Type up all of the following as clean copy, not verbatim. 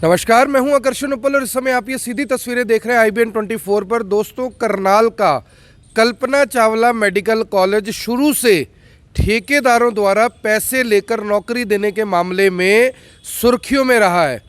नमस्कार, मैं हूं आकर्षण उपल और इस समय आप ये सीधी तस्वीरें देख रहे हैं IBN 24 पर। दोस्तों, करनाल का कल्पना चावला मेडिकल कॉलेज शुरू से ठेकेदारों द्वारा पैसे लेकर नौकरी देने के मामले में सुर्खियों में रहा है।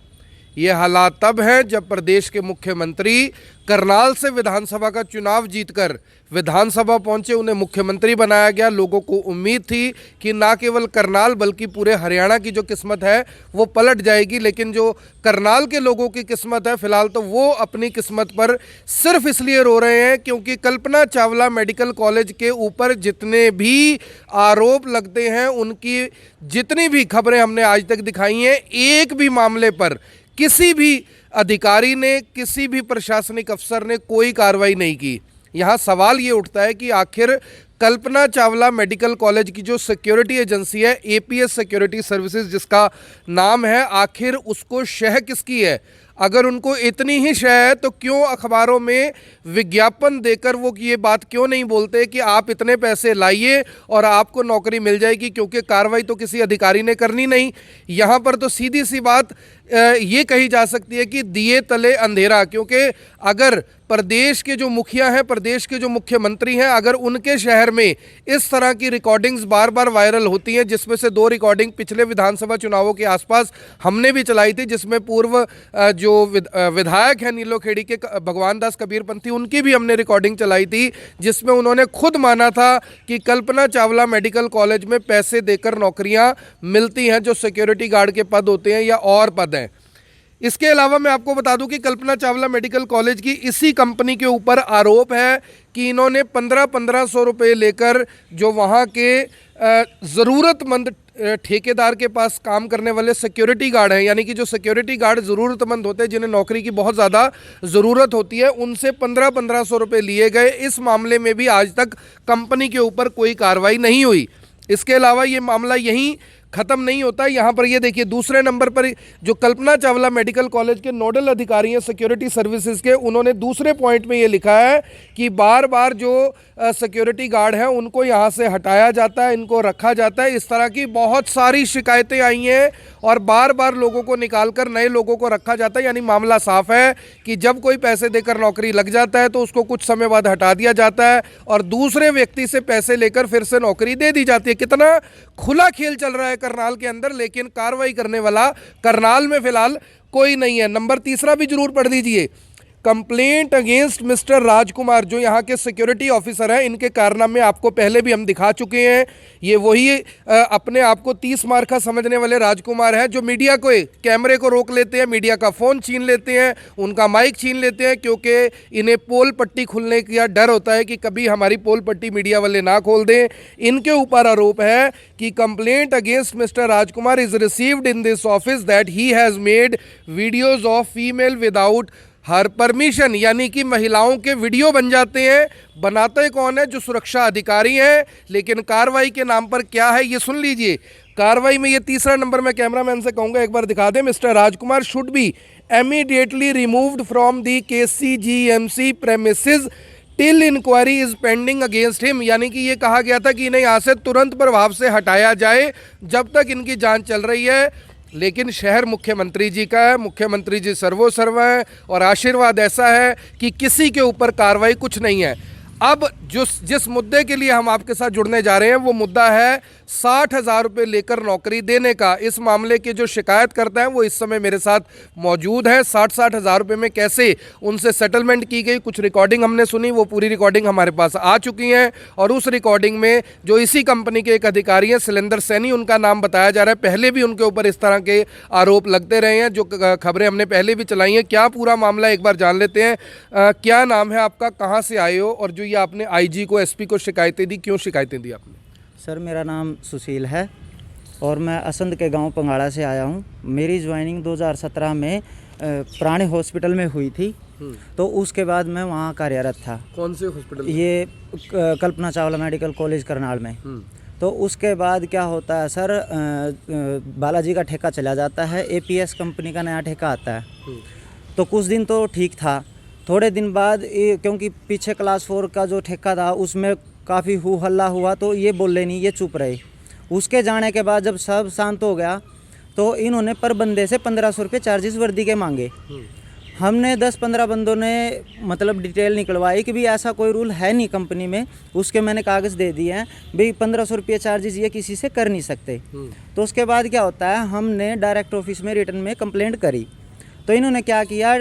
ये हालात तब हैं जब प्रदेश के मुख्यमंत्री करनाल से विधानसभा का चुनाव जीतकर विधानसभा पहुंचे, उन्हें मुख्यमंत्री बनाया गया। लोगों को उम्मीद थी कि ना केवल करनाल बल्कि पूरे हरियाणा की जो किस्मत है वो पलट जाएगी, लेकिन जो करनाल के लोगों की किस्मत है फिलहाल तो वो अपनी किस्मत पर सिर्फ इसलिए रो रहे हैं क्योंकि कल्पना चावला मेडिकल कॉलेज के ऊपर जितने भी आरोप लगते हैं, उनकी जितनी भी खबरें हमने आज तक दिखाई हैं, एक भी मामले पर किसी भी अधिकारी ने, किसी भी प्रशासनिक अफसर ने कोई कार्रवाई नहीं की। यहाँ सवाल ये उठता है कि आखिर कल्पना चावला मेडिकल कॉलेज की जो सिक्योरिटी एजेंसी है, APS सिक्योरिटी सर्विसेज जिसका नाम है, आखिर उसको शह किसकी है? अगर उनको इतनी ही शय है तो क्यों अखबारों में विज्ञापन देकर वो ये बात क्यों नहीं बोलते कि आप इतने पैसे लाइए और आपको नौकरी मिल जाएगी, क्योंकि कार्रवाई तो किसी अधिकारी ने करनी नहीं। यहाँ पर तो सीधी सी बात ये कही जा सकती है कि दिए तले अंधेरा, क्योंकि अगर प्रदेश के जो मुखिया हैं, प्रदेश के जो मुख्यमंत्री हैं, अगर उनके शहर में इस तरह की रिकॉर्डिंग्स बार बार वायरल होती हैं, जिसमें से 2 रिकॉर्डिंग पिछले विधानसभा चुनावों के आसपास हमने भी चलाई थी, जिसमें पूर्व जो विधायक हैं नीलोखेड़ी के भगवान दास कबीरपंथी, उनकी भी हमने रिकॉर्डिंग चलाई थी, जिसमें उन्होंने खुद माना था कि कल्पना चावला मेडिकल कॉलेज में पैसे देकर नौकरियां मिलती हैं, जो सिक्योरिटी गार्ड के पद होते हैं या और पद हैं। इसके अलावा मैं आपको बता दूं कि कल्पना चावला मेडिकल कॉलेज की इसी कंपनी के ऊपर आरोप है कि इन्होंने 1500 रुपये लेकर जो वहाँ के ज़रूरतमंद ठेकेदार के पास काम करने वाले सिक्योरिटी गार्ड हैं, यानी कि जो सिक्योरिटी गार्ड ज़रूरतमंद होते हैं, जिन्हें नौकरी की बहुत ज़्यादा ज़रूरत होती है, उनसे 1500 रुपये लिए गए। इस मामले में भी आज तक कंपनी के ऊपर कोई कार्रवाई नहीं हुई। इसके अलावा ये मामला यहीं ख़त्म नहीं होता। यहाँ पर ये देखिए, दूसरे नंबर पर जो कल्पना चावला मेडिकल कॉलेज के नोडल अधिकारी हैं सिक्योरिटी सर्विसेज के, उन्होंने दूसरे पॉइंट में ये लिखा है कि बार बार जो सिक्योरिटी गार्ड हैं उनको यहाँ से हटाया जाता है, इनको रखा जाता है। इस तरह की बहुत सारी शिकायतें आई हैं और बार बार लोगों को निकालकर नए लोगों को रखा जाता है। यानी मामला साफ है कि जब कोई पैसे देकर नौकरी लग जाता है तो उसको कुछ समय बाद हटा दिया जाता है और दूसरे व्यक्ति से पैसे लेकर फिर से नौकरी दे दी जाती है। कितना खुला खेल चल रहा है करनाल के अंदर, लेकिन कार्रवाई करने वाला करनाल में फिलहाल कोई नहीं है। नंबर तीसरा भी जरूर पढ़ दीजिए। कंप्लेंट अगेंस्ट मिस्टर राजकुमार, जो यहाँ के सिक्योरिटी ऑफिसर हैं, इनके कारनामे आपको पहले भी हम दिखा चुके हैं। ये वही अपने आप को 30 मार का समझने वाले राजकुमार हैं जो मीडिया को, कैमरे को रोक लेते हैं, मीडिया का फ़ोन छीन लेते हैं, उनका माइक छीन लेते हैं, क्योंकि इन्हें पोल पट्टी खुलने का डर होता है कि कभी हमारी पोल पट्टी मीडिया वाले ना खोल दें। इनके ऊपर आरोप है कि complaint against mister Rajkumar is received in this office that he has made videos of female without her permission, यानी कि महिलाओं के वीडियो बन जाते हैं। बनाते कौन है? जो सुरक्षा अधिकारी हैं। लेकिन कार्रवाई के नाम पर क्या है ये सुन लीजिए। कार्रवाई में ये तीसरा नंबर मैं कैमरामैन से कहूँगा एक बार दिखा दें। Mister Rajkumar should be immediately removed from the KCGMC premises till inquiry is pending against him, यानी कि ये कहा गया था कि इन्हें यहाँ से तुरंत प्रभाव से हटाया जाए जब तक इनकी जाँच चल रही है। लेकिन शहर मुख्यमंत्री जी का है, मुख्यमंत्री जी सर्वोसर्व हैं और आशीर्वाद ऐसा है कि किसी के ऊपर कार्रवाई कुछ नहीं है। अब जिस मुद्दे के लिए हम आपके साथ जुड़ने जा रहे हैं वो मुद्दा है 60,000 रुपये लेकर नौकरी देने का। इस मामले के जो शिकायत करता है वो इस समय मेरे साथ मौजूद है। 60,000 रुपये में कैसे उनसे सेटलमेंट की गई, कुछ रिकॉर्डिंग हमने सुनी, वो पूरी रिकॉर्डिंग हमारे पास आ चुकी हैं। और उस रिकॉर्डिंग में जो इसी कंपनी के एक अधिकारी हैं, शैलेंद्र सैनी, उनका नाम बताया जा रहा है। पहले भी उनके ऊपर इस तरह के आरोप लगते रहे हैं, जो खबरें हमने पहले भी चलाई हैं। क्या पूरा मामला एक बार जान लेते हैं। क्या नाम है आपका, कहाँ से आए हो, और जो ये आपने IG को, SP को शिकायतें दी, क्यों शिकायतें दी आपने? सर, मेरा नाम सुशील है और मैं असंध के गांव पंगाड़ा से आया हूं। मेरी ज्वाइनिंग 2017 में प्राणी हॉस्पिटल में हुई थी, तो उसके बाद मैं वहां कार्यरत था। कौन से हॉस्पिटल? ये कल्पना चावला मेडिकल कॉलेज करनाल में। तो उसके बाद क्या होता है सर, बालाजी का ठेका चला जाता है, APS कंपनी का नया ठेका आता है। तो कुछ दिन तो ठीक था, थोड़े दिन बाद क्योंकि पीछे क्लास 4 का जो ठेका था उसमें काफ़ी हू हल्ला हुआ, तो ये बोले नहीं, ये चुप रहे। उसके जाने के बाद जब सब शांत हो गया तो इन्होंने पर बंदे से 1500 रुपये चार्जेस वर्दी के मांगे। हमने 10-15 बंदों ने मतलब डिटेल निकलवाई कि भाई ऐसा कोई रूल है नहीं कंपनी में, उसके मैंने कागज़ दे दिए हैं भाई 1500 रुपये चार्जेस ये किसी से कर नहीं सकते। तो उसके बाद क्या होता है, हमने डायरेक्ट ऑफिस में रिटर्न में कंप्लेंट करी। तो इन्होंने क्या किया,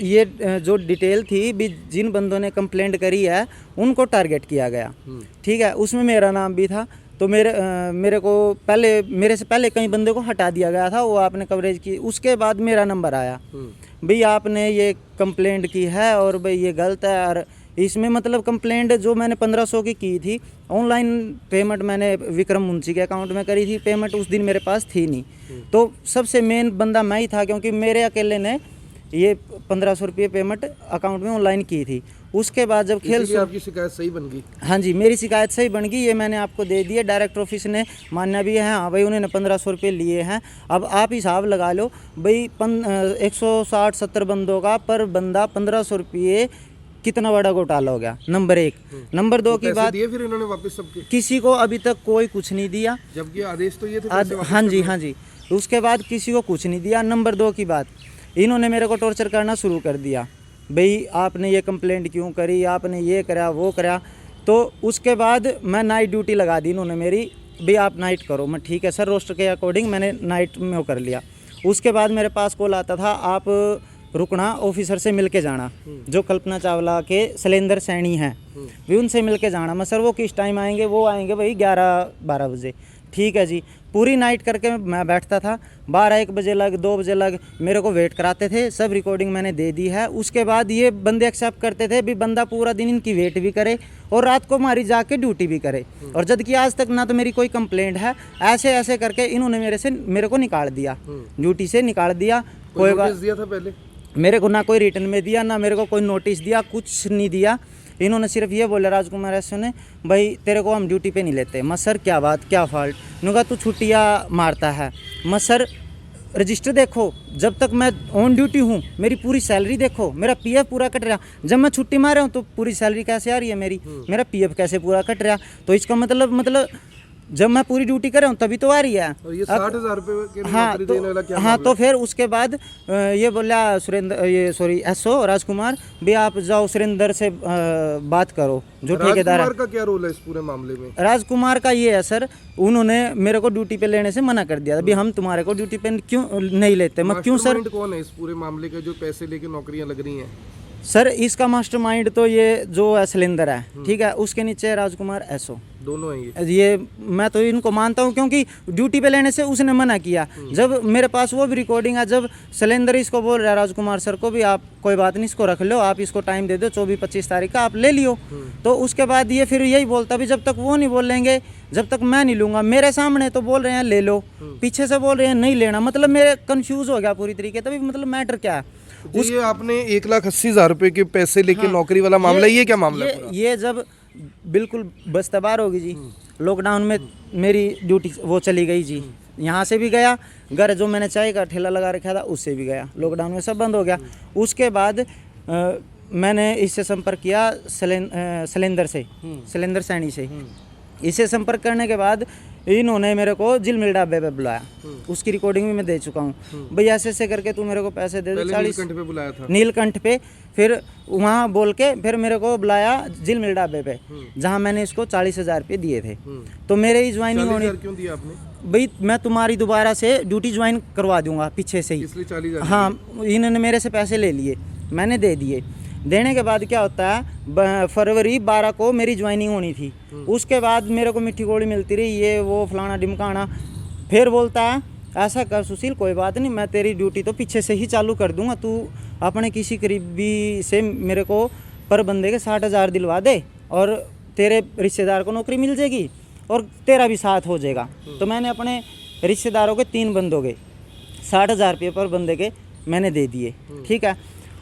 ये जो डिटेल थी भी जिन बंदों ने कंप्लेंट करी है उनको टारगेट किया गया, ठीक है। उसमें मेरा नाम भी था। तो मेरे को मेरे से पहले कई बंदे को हटा दिया गया था, वो आपने कवरेज की। उसके बाद मेरा नंबर आया, भाई आपने ये कंप्लेंट की है और भाई ये गलत है। और इसमें मतलब कंप्लेंट जो मैंने 1500 की थी, ऑनलाइन पेमेंट मैंने विक्रम मुंशी के अकाउंट में करी थी। पेमेंट उस दिन मेरे पास थी नहीं, तो सबसे मेन बंदा मैं ही था, क्योंकि मेरे अकेले ने ये 1500 रुपये पेमेंट अकाउंट में ऑनलाइन की थी। उसके बाद जब आपकी शिकायत सही बन गई? हाँ जी, मेरी शिकायत सही बन गई। ये मैंने आपको दे दिया, डायरेक्ट ऑफिस ने मान्य भी है, हाँ भाई उन्होंने 1500 रुपये लिए हैं। अब आप हिसाब लगा लो भाई 160-70 बंदों का पर बंदा 1500 रुपये, कितना बड़ा घोटाला हो गया। नंबर 1। नंबर 2 की बात, दिए फिर इन्होंने वापस सबके? किसी को अभी तक कोई कुछ नहीं दिया, जबकि आदेश तो ये थे। हाँ जी, हाँ जी। उसके बाद किसी को कुछ नहीं दिया। नंबर 2 की बात, इन्होंने मेरे को टॉर्चर करना शुरू कर दिया, भाई आपने ये कंप्लेंट क्यों करी, आपने ये करा वो करा। तो उसके बाद मैं नाइट ड्यूटी लगा दी इन्होंने मेरी, भाई आप नाइट करो। मैं ठीक है सर, रोस्टर के अकॉर्डिंग मैंने नाइट में वो कर लिया। उसके बाद मेरे पास कॉल आता था, आप रुकना, ऑफिसर से मिल के जाना, जो कल्पना चावला के शैलेंद्र सैनी हैं, भी उनसे मिल के जाना। मैं सर वो किस टाइम आएंगे? वो आएंगे भाई 11-12 बजे। ठीक है जी। पूरी नाइट करके मैं बैठता था, 12-1 बजे लग, 2 बजे लग मेरे को वेट कराते थे। सब रिकॉर्डिंग मैंने दे दी है। उसके बाद ये बंदे एक्सेप्ट करते थे भी बंदा पूरा दिन इनकी वेट भी करे और रात को हमारी जाके ड्यूटी भी करे, और जब कि आज तक ना तो मेरी कोई कंप्लेंट है। ऐसे ऐसे करके इन्होंने मेरे को निकाल दिया, ड्यूटी से निकाल दिया। कोई बात दिया था पहले मेरे को, ना कोई रिटर्न में दिया, ना मेरे को कोई नोटिस दिया, कुछ नहीं दिया। इन्होंने सिर्फ ये बोला राजकुमार ऐसे ने, भाई तेरे को हम ड्यूटी पे नहीं लेते। मैं सर क्या बात, क्या फॉल्ट? उन्होंने कहा तू छुट्टियाँ मारता है। मैं सर रजिस्टर देखो, जब तक मैं ऑन ड्यूटी हूँ मेरी पूरी सैलरी देखो, मेरा पीएफ पूरा कट रहा। जब मैं छुट्टी मार रहा हूँ तो पूरी सैलरी कैसे आ रही है मेरी, मेरा पीएफ कैसे पूरा कट रहा? तो इसका मतलब जब मैं पूरी ड्यूटी कर रहा हूँ तभी तो आ रही है। और ये 60,000 रुपये के हाँ, देने वाला क्या? हाँ, तो फिर उसके बाद ये बोला एसओ राजकुमार, भी आप जाओ सुरेंद्र से बात करो, जो ठेकेदार है। राजकुमार का क्या रोल है इस पूरे मामले में? राजकुमार का ये है सर, उन्होंने मेरे को ड्यूटी पे लेने से मना कर दिया था, भी हम तुम्हारे को ड्यूटी पे क्यों नहीं लेते। मैं क्यों सर? कौन है इस पूरे मामले का जो पैसे लेके नौकरियां लग रही हैं? सर इसका मास्टरमाइंड तो ये जो है शैलेंद्र है, ठीक है, उसके नीचे राजकुमार एसओ, दोनों हैं ये मैं तो इनको मानता हूँ, क्योंकि ड्यूटी पे लेने से उसने मना किया। जब मेरे पास वो भी रिकॉर्डिंग है, जब शैलेंद्र इसको बोल रहा है राजकुमार सर को भी, आप कोई बात नहीं इसको रख लो, आप इसको टाइम दे दो 24-25 तारीख का आप ले लियो। तो उसके बाद ये फिर यही बोलता भी जब तक वो नहीं बोलेंगे जब तक मैं नहीं लूँगा। मेरे सामने तो बोल रहे हैं ले लो, पीछे से बोल रहे हैं नहीं लेना। मतलब मेरे कन्फ्यूज़ हो गया पूरी तरीके। तभी मतलब मैटर क्या है ये आपने 1,80,000 रुपये के पैसे लेके नौकरी वाला मामला, ये क्या मामला है? ये जब बिल्कुल बस्तबार होगी जी, लॉकडाउन में मेरी ड्यूटी वो चली गई जी, यहाँ से भी गया, घर जो मैंने चाय का ठेला लगा रखा था उससे भी गया, लॉकडाउन में सब बंद हो गया। उसके बाद मैंने इससे संपर्क किया शैलेंद्र सैनी से। इससे संपर्क करने के बाद इन्होंने मेरे को जिल मिल ढाबे पे बुलाया, उसकी रिकॉर्डिंग भी मैं दे चुका हूँ। भैया ऐसे करके तू मेरे को पैसे दे दे 40 नीलकंठ पे बुलाया था, नीलकंठ पे। फिर वहाँ बोल के फिर मेरे को बुलाया जिल मिल ढाबे पे, जहाँ मैंने इसको 40,000 रुपये दिए थे। तो मेरे ही ज्वाइनिंग होनी, क्यों दिया आपने? भाई मैं तुम्हारी दोबारा से ड्यूटी ज्वाइन करवा दूंगा पीछे से ही, इसलिए 40,000। हाँ, इन्होंने मेरे से पैसे ले लिए, मैंने दे दिए। देने के बाद क्या होता है, फरवरी 12 को मेरी ज्वाइनिंग होनी थी। उसके बाद मेरे को मिट्टी गोली मिलती रही, ये वो फलाना ढिमकाना। फिर बोलता है ऐसा कर सुशील, कोई बात नहीं, मैं तेरी ड्यूटी तो पीछे से ही चालू कर दूंगा, तू अपने किसी करीबी से मेरे को पर बंदे के 60,000 दिलवा दे और तेरे रिश्तेदार को नौकरी मिल जाएगी और तेरा भी साथ हो जाएगा। तो मैंने अपने रिश्तेदारों के 3 बंदों के 60,000 रुपये पर बंदे के मैंने दे दिए, ठीक है।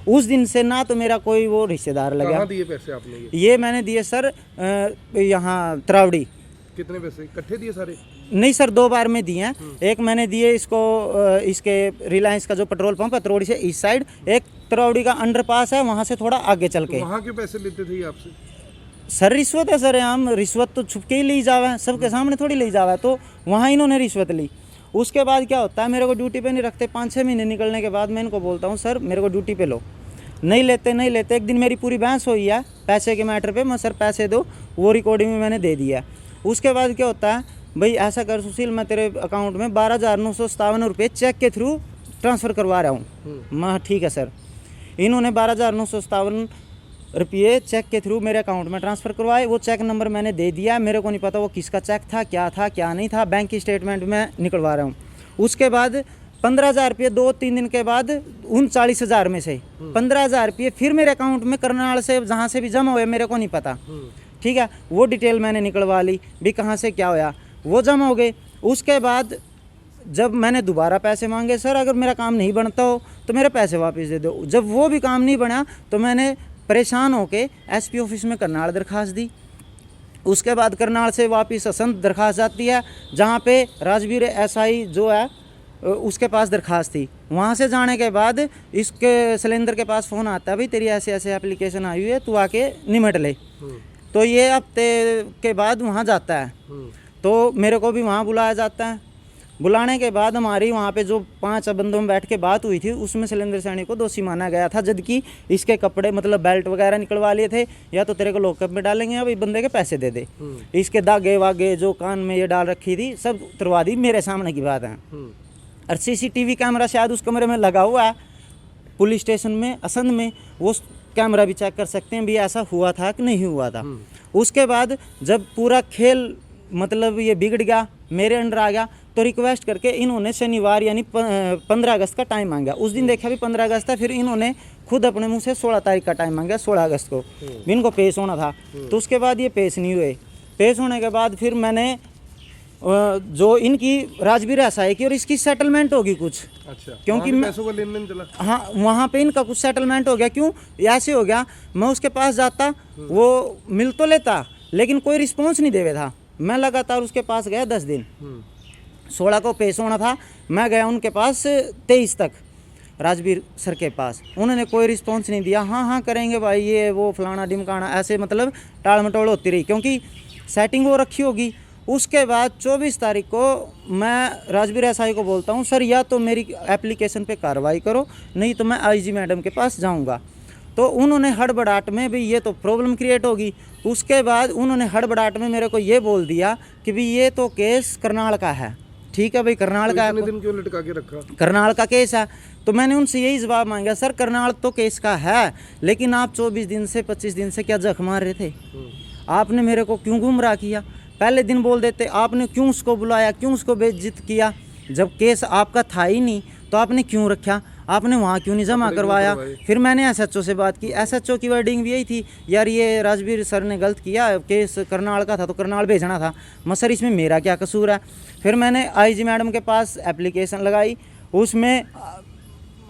उस दिन से ना तो मेरा कोई वो रिश्तेदार लगा। कहाँ दिए पैसे आपने? ये मैंने दिए सर यहाँ त्रावड़ी। कितने पैसे इकट्ठे दिए सारे? नहीं सर, 2 बार में दिए हैं। एक मैंने दिए इसको इसके रिलायंस का जो पेट्रोल पंप है त्रोड़ी से इस साइड, एक त्रावड़ी का अंडरपास है वहाँ से थोड़ा आगे चल के। वहाँ क्यों पैसे लेते थे आपसे? सर रिश्वत है सर, हम रिश्वत तो छुप के ही ली जावा है, सबके सामने थोड़ी ली जावा है, तो वहाँ इन्होंने रिश्वत ली। उसके बाद क्या होता है, मेरे को ड्यूटी पे नहीं रखते। 5-6 महीने निकलने के बाद मैं इनको बोलता हूँ सर मेरे को ड्यूटी पे लो, नहीं लेते। एक दिन मेरी पूरी बहस हुई है पैसे के मैटर पे, मैं सर पैसे दो, वो रिकॉर्डिंग में मैंने दे दिया। उसके बाद क्या होता है, भाई ऐसा कर सुशील मैं तेरे अकाउंट में 12,957 रुपये चेक के थ्रू ट्रांसफ़र करवा रहा हूँ। मैं ठीक है सर। इन्होंने 12,957 रुपये चेक के थ्रू मेरे अकाउंट में ट्रांसफ़र करवाए। वो चेक नंबर मैंने दे दिया, मेरे को नहीं पता वो किसका चेक था क्या नहीं था। बैंक की स्टेटमेंट में निकलवा रहा हूँ। उसके बाद 15,000 रुपये 2-3 दिन के बाद 39,000 में से 15,000 रुपये फिर मेरे अकाउंट में करनाल से जहाँ से भी जमा हुए मेरे को नहीं पता, ठीक है। वो डिटेल मैंने निकलवा ली भी कहाँ से क्या होया, वो जमा हो गए। उसके बाद जब मैंने दोबारा पैसे मांगे, सर अगर मेरा काम नहीं बनता हो तो मेरे पैसे वापस दे दो। जब वो भी काम नहीं बना तो मैंने परेशान होके एसपी ऑफिस में करनाल दरखास्त दी। उसके बाद करनाल से वापस असंत दरखास्त जाती है, जहाँ पे राजवीर एसआई जो है उसके पास दरखास्त थी। वहाँ से जाने के बाद इसके सिलेंडर के पास फ़ोन आता है, भाई तेरी ऐसे ऐसे एप्लीकेशन आई हुई है, तू आके निमट ले। तो ये हफ्ते के बाद वहाँ जाता है, तो मेरे को भी वहाँ बुलाया जाता है। बुलाने के बाद हमारी वहाँ पे जो 5 बंदों में बैठ के बात हुई थी, उसमें शैलेंद्र सैनी को दोषी माना गया था, जबकि इसके कपड़े मतलब बेल्ट वगैरह निकलवा लिए थे, या तो तेरे को लॉकअप में डालेंगे या भाई बंदे के पैसे दे दे। इसके दागे वागे जो कान में ये डाल रखी थी सब उतरवा दी, मेरे सामने की बात है। और सीसीटीवी कैमरा शायद उस कमरे में लगा हुआ है पुलिस स्टेशन में असंध में, वो कैमरा भी चेक कर सकते हैं भी ऐसा हुआ था कि नहीं हुआ था। उसके बाद जब पूरा खेल मतलब ये बिगड़ गया, मेरे अंडर आ गया, तो रिक्वेस्ट करके इन्होंने शनिवार यानी 15 अगस्त का टाइम मांगा। उस दिन देखा भी 15 अगस्त था, फिर इन्होंने खुद अपने मुंह से 16 तारीख का टाइम मांगा, 16 अगस्त को इनको पेश होना था। तो उसके बाद ये पेश नहीं हुए। पेश होने के बाद फिर मैंने जो इनकी राजवीर एसआई की और इसकी सेटलमेंट होगी कुछ, अच्छा, क्योंकि पैसों का लेन देन चला। हाँ, वहाँ पे इनका कुछ सेटलमेंट हो गया। क्यों ऐसे हो गया, मैं उसके पास जाता, वो मिल तो लेता लेकिन कोई रिस्पॉन्स नहीं देवे था। मैं लगातार उसके पास गया 10 दिन, 16 को पेश होना था, मैं गया उनके पास 23 तक राजवीर सर के पास, उन्होंने कोई रिस्पॉन्स नहीं दिया। हाँ करेंगे भाई ये वो फलाना ढिमकाना, ऐसे मतलब टाल मटोल होती रही, क्योंकि सेटिंग वो रखी होगी। उसके बाद 24 तारीख को मैं राजवीर एसआई को बोलता हूँ, सर या तो मेरी एप्लीकेशन पे कार्रवाई करो, नहीं तो मैं आईजी मैडम के पास जाऊँगा। तो उन्होंने हड़बड़ाहट में भी ये तो प्रॉब्लम क्रिएट होगी। उसके बाद उन्होंने हड़बड़ाहट में मेरे को ये बोल दिया कि भी ये तो केस करनाल का है। ठीक है भाई, करनाल का इतने दिन क्यों लटका के रखा? करनाल का केस है। तो मैंने उनसे यही जवाब मांगा, सर करनाल तो केस का है, लेकिन आप 24 दिन से 25 दिन से क्या जख मार रहे थे? आपने मेरे को क्यों गुमराह किया? पहले दिन बोल देते, आपने क्यों उसको बुलाया, क्यों उसको बेइज्जत किया? जब केस आपका था ही नहीं तो आपने क्यों रखा? आपने वहाँ क्यों नहीं जमा करवाया? फिर मैंने एसएचओ से बात की, एसएचओ की वर्डिंग भी यही थी, यार ये राजवीर सर ने गलत किया, केस करनाल का था तो करनाल भेजना था। मैं सर इसमें मेरा क्या कसूर है? फिर मैंने आईजी मैडम के पास एप्लीकेशन लगाई, उसमें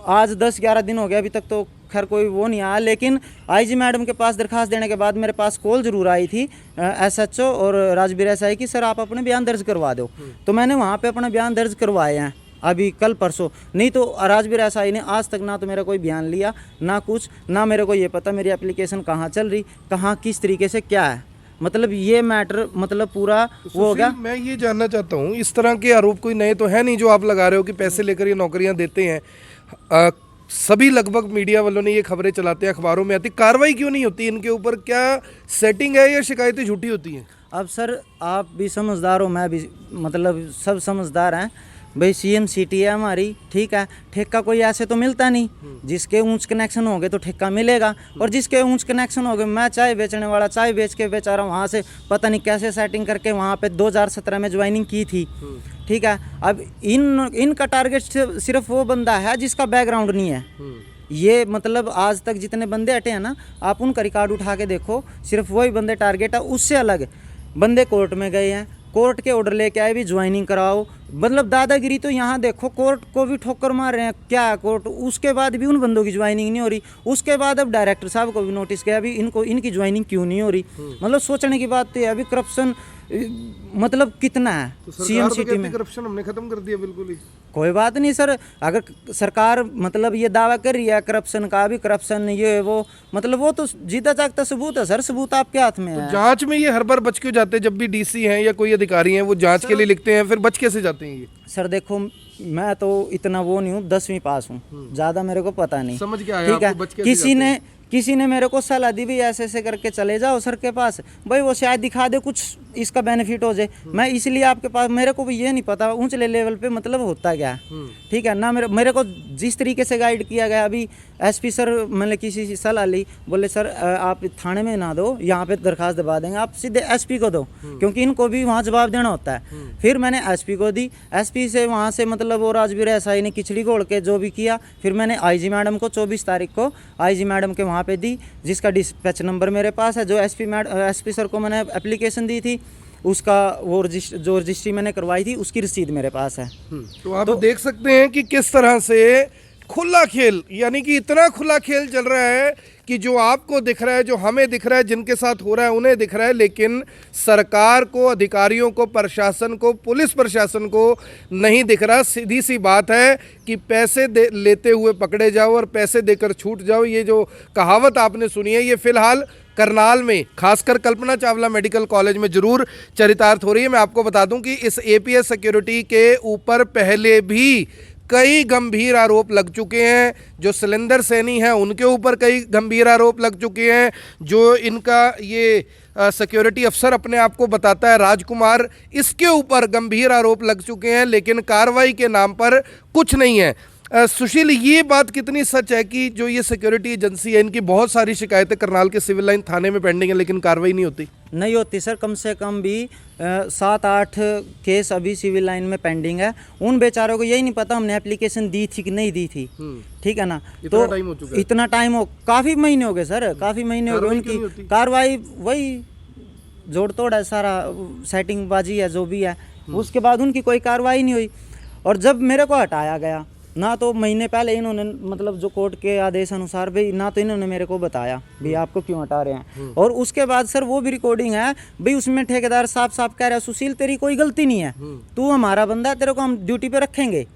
आज 10-11 दिन हो गया, अभी तक तो खैर कोई वो नहीं आया। लेकिन आईजी मैडम के पास दरखास्त देने के बाद मेरे पास कॉल ज़रूर आई थी एसएचओ और राजवीर एसआई की, सर आप अपने बयान दर्ज करवा दो। तो मैंने वहाँ पे अपना बयान दर्ज करवाए हैं अभी कल परसों। नहीं तो राजवीर एसआई ने आज तक ना तो मेरा कोई बयान लिया, ना कुछ, ना मेरे को ये पता मेरी एप्लीकेशन कहाँ चल रही, कहाँ किस तरीके से क्या है। मतलब ये मैटर मतलब पूरा वो हो गया। मैं ये जानना चाहता हूँ, इस तरह के आरोप कोई नए तो है नहीं जो आप लगा रहे हो कि पैसे लेकर ये नौकरियां देते हैं। सभी लगभग मीडिया वालों ने ये खबरें चलाते हैं, अखबारों में आती, कार्रवाई क्यों नहीं होती इनके ऊपर? क्या सेटिंग है या शिकायतें झूठी होती हैं? अब सर आप भी समझदार हो, मैं भी, मतलब सब समझदार हैं भाई। सीएम सिटी है हमारी, ठीक है, ठेका कोई ऐसे तो मिलता नहीं, जिसके ऊंच कनेक्शन हो गए तो ठेका मिलेगा, और जिसके ऊंच कनेक्शन हो गए, मैं चाय बेचने वाला चाय बेच के बेचारा वहाँ से पता नहीं कैसे सेटिंग करके वहाँ पे 2017 में ज्वाइनिंग की थी, ठीक है। अब इनका टारगेट सिर्फ वो बंदा है जिसका बैकग्राउंड नहीं है। ये मतलब आज तक जितने बंदे हटे हैं ना, आप उनका रिकॉर्ड उठा के देखो, सिर्फ वही बंदे टारगेट है। उससे अलग बंदे कोर्ट में गए हैं, कोर्ट के ऑर्डर लेके आए भी ज्वाइनिंग कराओ, मतलब दादागिरी तो यहाँ देखो, कोर्ट को भी ठोकर मार रहे हैं क्या कोर्ट, उसके बाद भी उन बंदों की ज्वाइनिंग नहीं हो रही। उसके बाद अब डायरेक्टर साहब को भी नोटिस गया, अभी इनकी ज्वाइनिंग क्यों नहीं हो रही? मतलब सोचने की बात तो है, अभी करप्शन मतलब कितना है सीएम सिटी में। करप्शन हमने खत्म कर दिया बिल्कुल ही। कोई बात नहीं सर, अगर सरकार मतलब ये दावा कर रही है करप्शन का, भी करप्शन ये वो, मतलब वो तो जीता जागता सबूत है सर, सबूत आपके हाथ में है। जांच में ये हर बार बच क्यों जाते हैं? जब भी डीसी हैं या कोई अधिकारी हैं वो जांच के लिए लिखते हैं, फिर बच कैसे जाते हैं? कराते हैं ये? सर देखो, मैं तो इतना वो नहीं हूँ, 10वीं पास हूँ, ज़्यादा मेरे को पता नहीं। समझ क्या है, ठीक है, आपको बच कैसे किसी ने मेरे को सलाह दी भी ऐसे ऐसे करके चले जाओ सर के पास, भाई वो शायद दिखा दे कुछ इसका बेनिफिट हो जाए। मैं इसलिए आपके पास, मेरे को भी ये नहीं पता ऊंचले लेवल पे मतलब होता क्या है। ठीक है ना, मेरे को जिस तरीके से गाइड किया गया, अभी एसपी सर मैंने किसी से सलाह ली, बोले सर आप थाने में ना दो, यहाँ पे दरखास्त दबा देंगे, आप सीधे एसपी को दो, क्योंकि इनको भी वहाँ जवाब देना होता है। फिर मैंने एसपी को दी, एसपी से वहाँ से मतलब वो राजवीर एसआई ने खिचड़ी घोल के जो भी किया, फिर मैंने आईजी मैडम को 24 तारीख को आईजी मैडम के वहाँ पे दी, जिसका डिस्पैच नंबर मेरे पास है। जो एसपी सर को मैंने एप्लीकेशन दी थी, उसका वो जो रजिस्ट्री मैंने करवाई थी, उसकी रसीद मेरे पास है। तो आप देख सकते हैं कि किस तरह से खुला खेल, यानी कि इतना खुला खेल चल रहा है कि जो आपको दिख रहा है, जो हमें दिख रहा है, जिनके साथ हो रहा है उन्हें दिख रहा है, लेकिन सरकार को, अधिकारियों को, प्रशासन को, पुलिस प्रशासन को नहीं दिख रहा। सीधी सी बात है कि पैसे लेते हुए पकड़े जाओ और पैसे देकर छूट जाओ, ये जो कहावत आपने सुनी है, ये फिलहाल करनाल में, खासकर कल्पना चावला मेडिकल कॉलेज में जरूर चरितार्थ हो रही है। मैं आपको बता दूं कि इस एपीएस सिक्योरिटी के ऊपर पहले भी कई गंभीर आरोप लग चुके हैं। जो सिलेंडर सैनी हैं उनके ऊपर कई गंभीर आरोप लग चुके हैं। जो इनका ये सिक्योरिटी अफसर अपने आप को बताता है राजकुमार, इसके ऊपर गंभीर आरोप लग चुके हैं, लेकिन कार्रवाई के नाम पर कुछ नहीं है। सुशील, ये बात कितनी सच है कि जो ये सिक्योरिटी एजेंसी है, इनकी बहुत सारी शिकायतें करनाल के सिविल लाइन थाने में पेंडिंग है, लेकिन कार्रवाई नहीं होती? नहीं होती सर, कम से कम भी 7-8 केस अभी सिविल लाइन में पेंडिंग है। उन बेचारों को यही नहीं पता हमने एप्लीकेशन दी थी कि नहीं दी थी। ठीक है ना, इतना टाइम हो चुका है? इतना टाइम हो, काफ़ी महीने हो गए सर, काफ़ी महीने हो गए। उनकी कार्रवाई वही जोड़ तोड़ है, सारा सेटिंग बाजी है जो भी है, उसके बाद उनकी कोई कार्रवाई नहीं हुई। और जब मेरे को हटाया गया, ना तो महीने पहले इन्होंने मतलब जो कोर्ट के आदेश अनुसार भी, ना तो इन्होंने मेरे को बताया भी आपको क्यों हटा रहे हैं। और उसके बाद सर वो भी रिकॉर्डिंग है भाई, उसमें ठेकेदार साफ साफ कह रहा है, सुशील तेरी कोई गलती नहीं है, तू हमारा बंदा है, तेरे को हम ड्यूटी पे रखेंगे।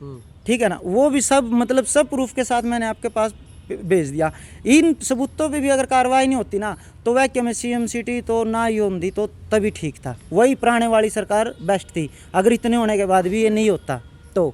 ठीक है ना, वो भी सब मतलब सब प्रूफ के साथ मैंने आपके पास भेज दिया। इन सबूतों पे भी अगर कार्रवाई नहीं होती ना, तो वह क्या, मैं सीएम सिटी तो ना ही होती तो तभी ठीक था। वही पुराने वाली सरकार बेस्ट थी। अगर इतने होने के बाद भी ये नहीं होता तो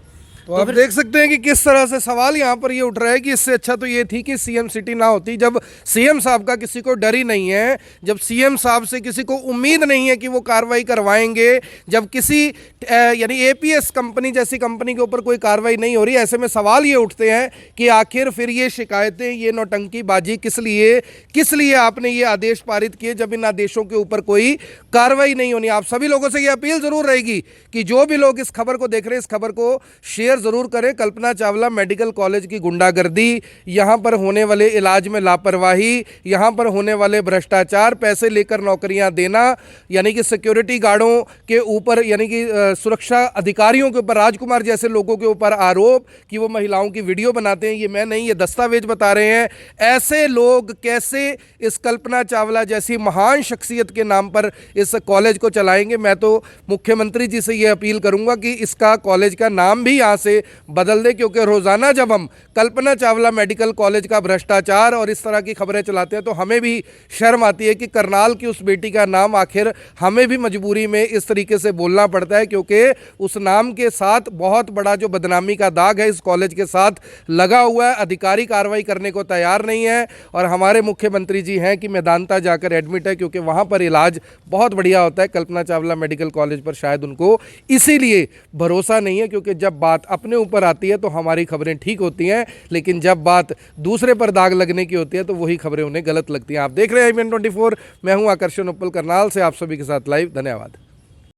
आप देख सकते हैं कि किस तरह से सवाल यहाँ पर ये उठ रहा है कि इससे अच्छा तो ये थी कि सीएम सिटी ना होती। जब सीएम साहब का किसी को डर ही नहीं है, जब सीएम साहब से किसी को उम्मीद नहीं है कि वो कार्रवाई करवाएंगे, जब किसी यानी एपीएस कंपनी जैसी कंपनी के ऊपर कोई कार्रवाई नहीं हो रही, ऐसे में सवाल ये उठते हैं कि आखिर फिर ये शिकायतें, ये नौटंकीबाजी किस लिए आपने ये आदेश पारित किए जब इन आदेशों के ऊपर कोई कार्रवाई नहीं होनी। आप सभी लोगों से ये अपील जरूर रहेगी कि जो भी लोग इस खबर को देख रहे हैं, इस खबर को शेयर जरूर करें। कल्पना चावला मेडिकल कॉलेज की गुंडागर्दी, यहां पर होने वाले इलाज में लापरवाही, यहां पर होने वाले भ्रष्टाचार, पैसे लेकर नौकरियां देना, यानी कि सिक्योरिटी गार्डों के ऊपर, यानी कि सुरक्षा अधिकारियों के ऊपर, राजकुमार जैसे लोगों के ऊपर आरोप कि वो महिलाओं की वीडियो बनाते हैं, ये मैं नहीं, ये दस्तावेज बता रहे हैं। ऐसे लोग कैसे इस कल्पना चावला जैसी महान शख्सियत के नाम पर इस कॉलेज को चलाएंगे? मैं तो मुख्यमंत्री जी से ये अपील करूंगा कि इसका कॉलेज का नाम भी यहाँ से बदल दे, क्योंकि रोजाना जब हम कल्पना चावला मेडिकल कॉलेज का भ्रष्टाचार और इस तरह की खबरें चलाते हैं तो हमें भी शर्म आती है कि करनाल की उस बेटी का नाम आखिर हमें भी मजबूरी में इस तरीके से बोलना पड़ता है, क्योंकि उस नाम के साथ बहुत बड़ा जो बदनामी का दाग है इस कॉलेज के साथ लगा हुआ है। अधिकारी कार्रवाई करने को तैयार नहीं है और हमारे मुख्यमंत्री जी हैं कि मैदानता जाकर एडमिट है, क्योंकि वहां पर इलाज बहुत बढ़िया होता है। कल्पना चावला मेडिकल कॉलेज पर शायद उनको इसीलिए भरोसा नहीं है, क्योंकि जब बात अपने ऊपर आती है तो हमारी खबरें ठीक होती हैं, लेकिन जब बात दूसरे पर दाग लगने की होती है तो वही खबरें उन्हें गलत लगती हैं। आप देख रहे हैं IBN 24, मैं हूं आकर्षण उप्पल करनाल से, आप सभी के साथ लाइव। धन्यवाद।